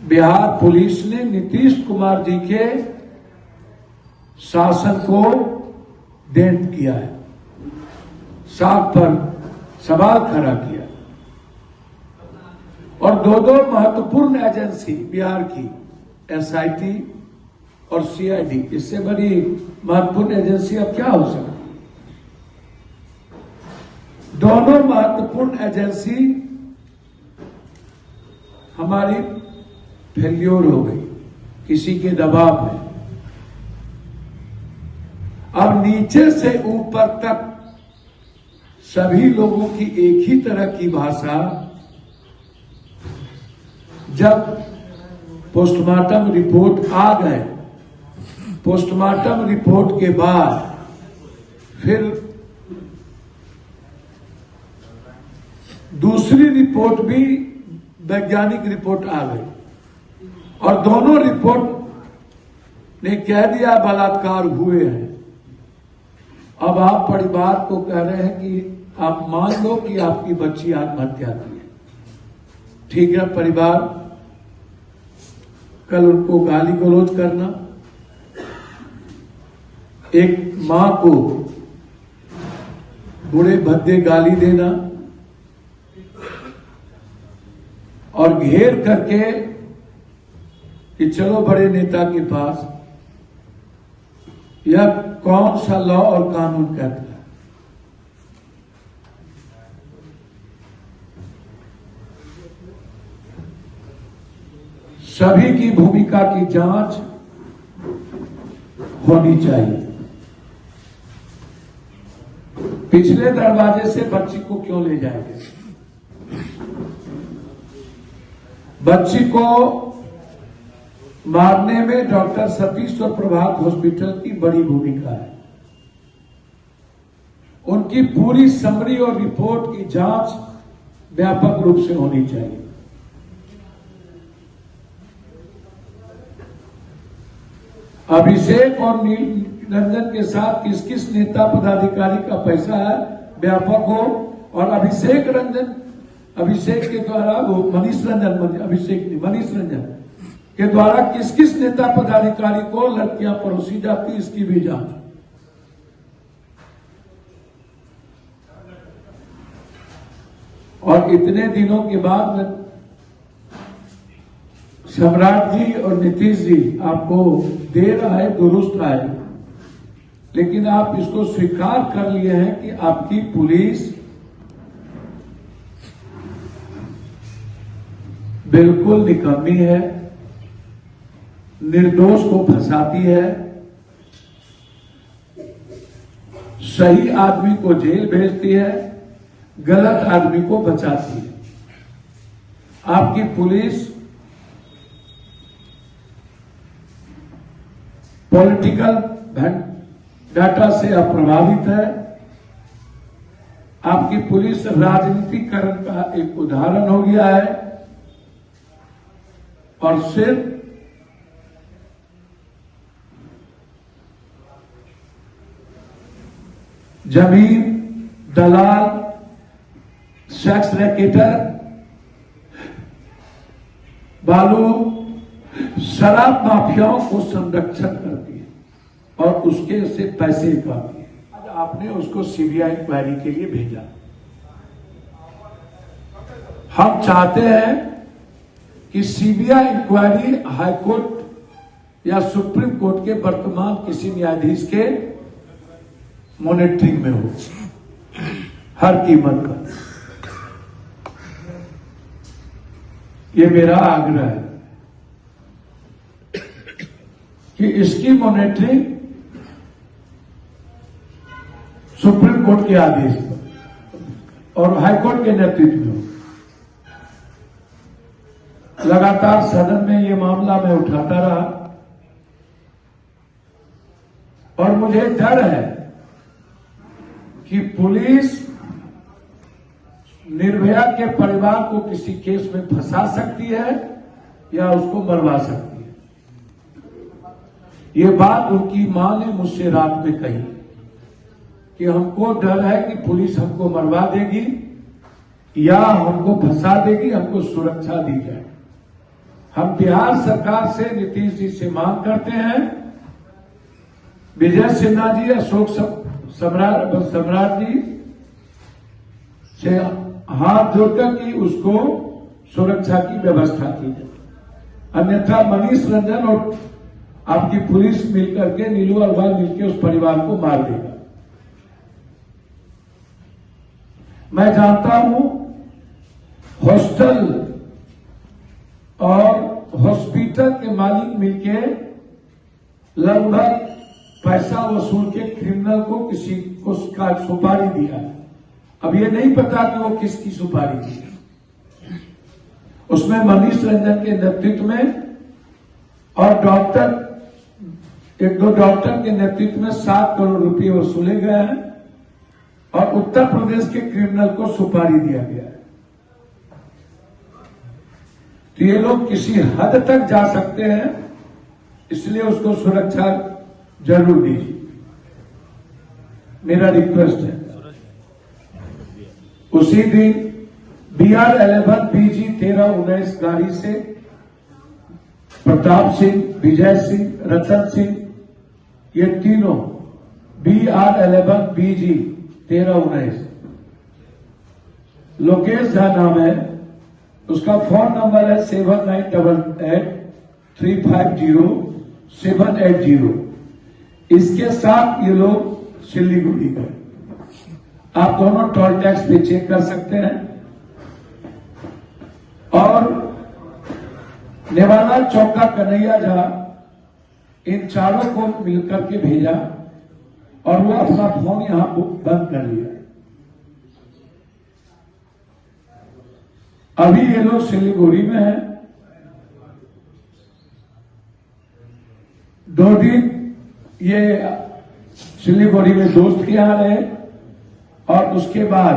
Bihar police ने नीतीश कुमार जी के शासन को डेंट किया है, साख पर सवाल खड़ा किया और दो महत्वपूर्ण एजेंसी बिहार की एसआईटी और सीआईडी, इससे बड़ी महत्वपूर्ण एजेंसी अब क्या हो सकती। दोनों महत्वपूर्ण एजेंसी हमारी फेल्योर हो गई किसी के दबाव में। अब नीचे से ऊपर तक सभी लोगों की एक ही तरह की भाषा, जब पोस्टमार्टम रिपोर्ट आ गए, पोस्टमार्टम रिपोर्ट के बाद फिर दूसरी रिपोर्ट भी वैज्ञानिक रिपोर्ट आ गई और दोनों रिपोर्ट ने कह दिया बलात्कार हुए हैं। अब आप परिवार को कह रहे हैं कि आप मान लो कि आपकी बच्ची आत्महत्या की है, ठीक है। परिवार कल उनको गाली गलौज करना, एक मां को बुरे भद्दे गाली देना और घेर करके कि चलो बड़े नेता के पास, यह कौन सा लॉ और कानून कहता है। सभी की भूमिका की जांच होनी चाहिए। पिछले दरवाजे से बच्ची को क्यों ले जाएंगे? बच्ची को मारने में डॉक्टर सतीश और प्रभात हॉस्पिटल की बड़ी भूमिका है। उनकी पूरी समरी और रिपोर्ट की जांच व्यापक रूप से होनी चाहिए। अभिषेक और निरंजन के साथ किस किस नेता पदाधिकारी का पैसा है व्यापक हो, और अभिषेक के द्वारा वो मनीष रंजन के द्वारा किस किस नेता पदाधिकारी को लड़कियां परोसी जाती, इसकी भी जांच। और इतने दिनों के बाद सम्राट जी और नीतीश जी आपको देर आए दुरुस्त आए, लेकिन आप इसको स्वीकार कर लिए हैं कि आपकी पुलिस बिल्कुल निकम्मी है, निर्दोष को फंसाती है, सही आदमी को जेल भेजती है, गलत आदमी को बचाती है। आपकी पुलिस पॉलिटिकल डाटा से अप्रभावित है। आपकी पुलिस राजनीतिकरण का एक उदाहरण हो गया है और सिर्फ जमीन दलाल, सेक्स रैकेटर, बालू, शराब माफियाओं को संरक्षण करती है और उसके से पैसे कमाती है। आज आपने उसको सीबीआई इंक्वायरी के लिए भेजा। हम चाहते हैं कि सीबीआई इंक्वायरी हाईकोर्ट या सुप्रीम कोर्ट के वर्तमान किसी न्यायाधीश के मॉनिटरिंग में हो, हर कीमत पर। यह मेरा आग्रह है कि इसकी मॉनिटरिंग सुप्रीम कोर्ट के आदेश पर और हाईकोर्ट के नेतृत्व में हो। लगातार सदन में ये मामला मैं उठाता रहा और मुझे डर है कि पुलिस निर्भया के परिवार को किसी केस में फंसा सकती है या उसको मरवा सकती है। ये बात उनकी मां ने मुझसे रात में कही कि हमको डर है कि पुलिस हमको मरवा देगी या हमको फंसा देगी, हमको सुरक्षा दी जाए। हम बिहार सरकार से, नीतीश जी से मांग करते हैं, विजय सिन्हा जी, अशोक सम्राट जी से हाथ जोड़कर कि उसको सुरक्षा की व्यवस्था की जाए, अन्यथा मनीष रंजन और आपकी पुलिस मिलकर के, नीलू अग्रवाल मिलकर उस परिवार को मार देगा। मैं जानता हूं हॉस्टल और हॉस्पिटल के मालिक मिलके लगभग पैसा वसूल के क्रिमिनल को किसी को उसका सुपारी दिया। अब ये नहीं पता कि वो किसकी सुपारी दी। उसमें मनीष रंजन के नेतृत्व में और एक दो डॉक्टर के नेतृत्व में 7 करोड़ रुपए वसूले गए हैं और उत्तर प्रदेश के क्रिमिनल को सुपारी दिया गया है। तो ये लोग किसी हद तक जा सकते हैं, इसलिए उसको सुरक्षा जरूर दीजिए, मेरा रिक्वेस्ट है। उसी दिन BR11 BG 1319 गाड़ी से प्रताप सिंह, विजय सिंह, रतन सिंह, ये तीनों BR11 BG 1319, लोकेश झा नाम है, उसका फोन नंबर है 7988 350 780। इसके साथ ये लोग सिल्लीगुड़ी गए। आप दोनों टोल टैक्स पे चेक कर सकते हैं। और नेवाला चौका कन्हैया झा, इन चारों को मिलकर के भेजा और वो अपना फोन यहां बंद कर लिया। अभी ये लोग सिलीगुड़ी में हैं। 2 दिन ये सिलीगुड़ी में दोस्त के यहां रहे और उसके बाद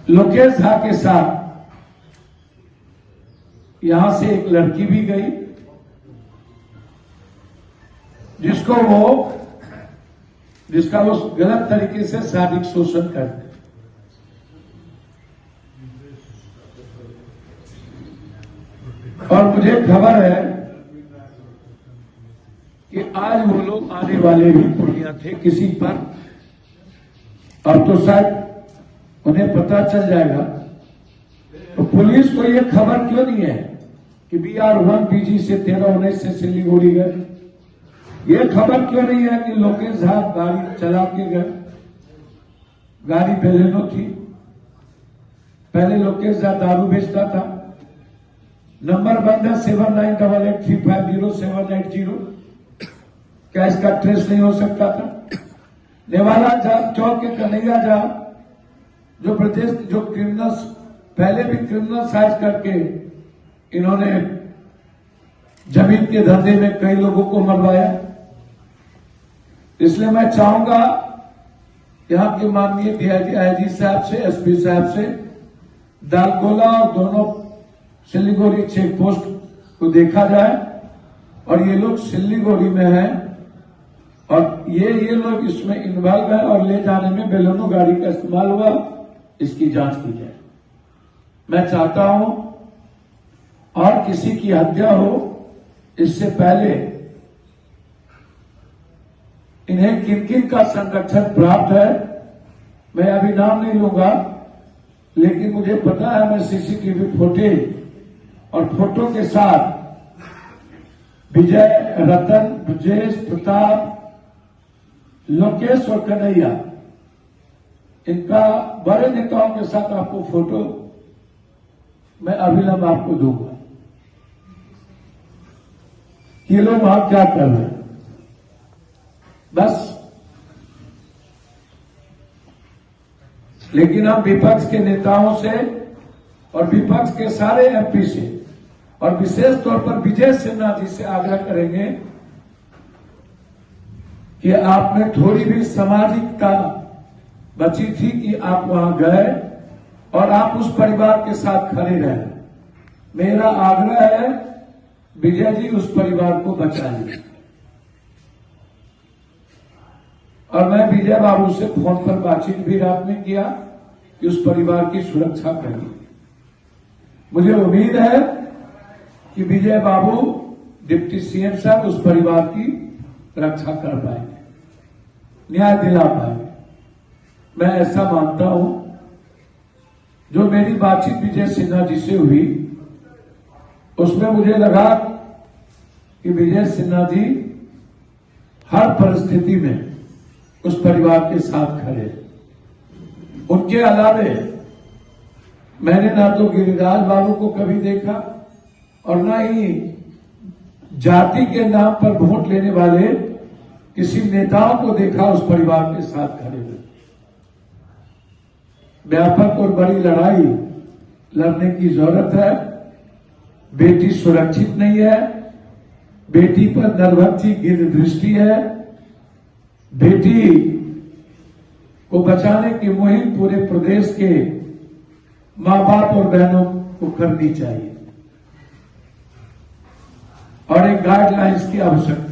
लोकेश झा के साथ यहां से एक लड़की भी गई, जिसका वो गलत तरीके से शारीरिक शोषण करते। और मुझे खबर है कि आज वो लोग आने वाले भी पूर्णिया थे किसी पर। अब तो शायद उन्हें पता चल जाएगा। तो पुलिस को ये खबर क्यों नहीं है कि BR1 BG से 1319 से सिलीगुड़ी गए? ये खबर क्यों नहीं है कि लोकेश झा गाड़ी चला के गए? गाड़ी बेलेनो थी। पहले लोकेश झा दारू बेचता था। नंबर बंद है 7988350780। क्या इसका ट्रेस नहीं हो सकता था? नेवाला चौक के कन्हैया झा जो क्रिमिनल्स, पहले भी क्रिमिनल साइज करके इन्होंने जमीन के धंधे में कई लोगों को मरवाया। इसलिए मैं चाहूंगा यहां के माननीय DIG साहब से, SP साहब से दालकोला और दोनों सिलीगुड़ी चेक पोस्ट को देखा जाए और ये लोग सिलीगुड़ी में हैं और ये लोग इसमें इन्वॉल्व है और ले जाने में बेलेनो गाड़ी का इस्तेमाल हुआ, इसकी जांच की जाए। मैं चाहता हूं और किसी की हत्या हो इससे पहले इन्हें किन किन का संरक्षण प्राप्त है, मैं अभी नाम नहीं लूंगा, लेकिन मुझे पता है। मैं CCTV फुटेज और फोटो के साथ विजय, रतन, ब्रजेश, प्रताप, लोकेश और कन्हैया, इनका बड़े नेताओं के साथ आपको फोटो मैं अविलंब आपको दूंगा। ये लोग वहां क्या कर रहे हैं? बस। लेकिन हम विपक्ष के नेताओं से और विपक्ष के सारे MP से और विशेष तौर पर विजय सिन्हा जी से आग्रह करेंगे कि आप में थोड़ी भी सामाजिकता बची थी कि आप वहां गए और आप उस परिवार के साथ खड़े रहे। मेरा आग्रह है विजय जी उस परिवार को बचाइए। और मैं विजय बाबू से फोन पर बातचीत भी रात में किया कि उस परिवार की सुरक्षा करिए। मुझे उम्मीद है कि विजय बाबू डिप्टी सीएम साहब उस परिवार की रक्षा कर पाएंगे, न्याय दिला पाएंगे। मैं ऐसा मानता हूं। जो मेरी बातचीत विजय सिन्हा जी से हुई उसमें मुझे लगा कि विजय सिन्हा जी हर परिस्थिति में उस परिवार के साथ खड़े। उनके अलावे मैंने ना तो गिरिराज बाबू को कभी देखा और ना ही जाति के नाम पर वोट लेने वाले किसी नेताओं को देखा उस परिवार के साथ खड़े हुए। व्यापक और बड़ी लड़ाई लड़ने की जरूरत है। बेटी सुरक्षित नहीं है, बेटी पर निर्भक्ति गिर दृष्टि है। बेटी को बचाने की मुहिम पूरे प्रदेश के मां बाप और बहनों को करनी चाहिए और एक गाइडलाइंस की आवश्यकता